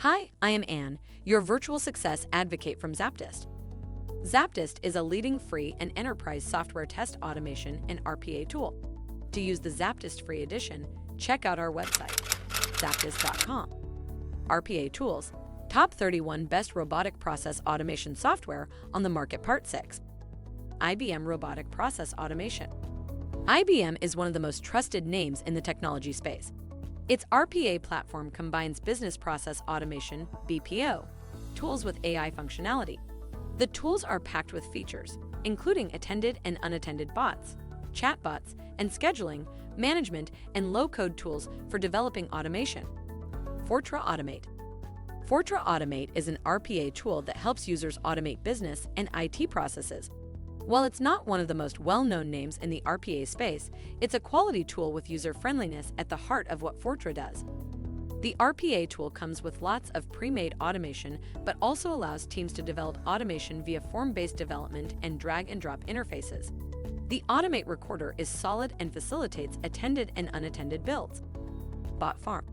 Hi, I am Anne, your virtual success advocate from ZAPTEST. ZAPTEST is a leading free and enterprise software test automation and RPA tool. To use the ZAPTEST free edition, check out our website, ZAPTEST.AI. RPA Tools, Top 31 Best Robotic Process Automation Software on the Market Part 6. IBM Robotic Process Automation. IBM is one of the most trusted names in the technology space. Its RPA platform combines business process automation (BPO) tools with AI functionality. The tools are packed with features, including attended and unattended bots, chatbots, and scheduling, management, and low-code tools for developing automation. Fortra Automate. Fortra Automate is an RPA tool that helps users automate business and IT processes. While it's not one of the most well-known names in the RPA space, it's a quality tool with user-friendliness at the heart of what Fortra does. The RPA tool comes with lots of pre-made automation, but also allows teams to develop automation via form-based development and drag-and-drop interfaces. The Automate Recorder is solid and facilitates attended and unattended builds. Bot Farm.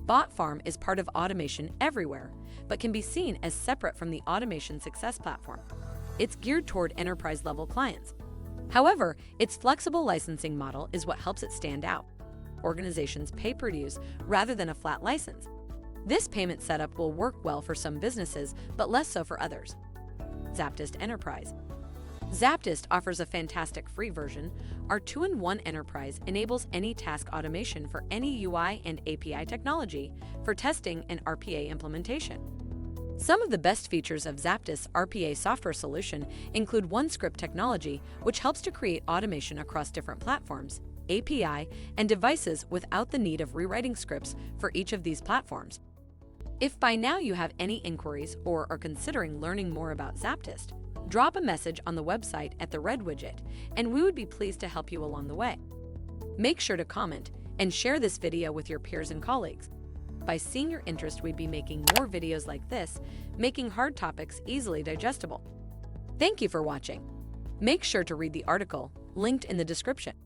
Bot Farm is part of Automation Everywhere, but can be seen as separate from the Automation Success Platform. It's geared toward enterprise-level clients. However, its flexible licensing model is what helps it stand out. Organizations pay per use rather than a flat license. This payment setup will work well for some businesses, but less so for others. ZAPTEST Enterprise. ZAPTEST offers a fantastic free version. Our 2-in-1 Enterprise enables any task automation for any UI and API technology for testing and RPA implementation. Some of the best features of ZAPTEST's RPA software solution include OneScript technology, which helps to create automation across different platforms, API, and devices without the need of rewriting scripts for each of these platforms. If by now you have any inquiries or are considering learning more about ZAPTEST, drop a message on the website at the red widget, and we would be pleased to help you along the way. Make sure to comment and share this video with your peers and colleagues. By seeing your interest, we'd be making more videos like this, making hard topics easily digestible. Thank you for watching. Make sure to read the article linked in the description.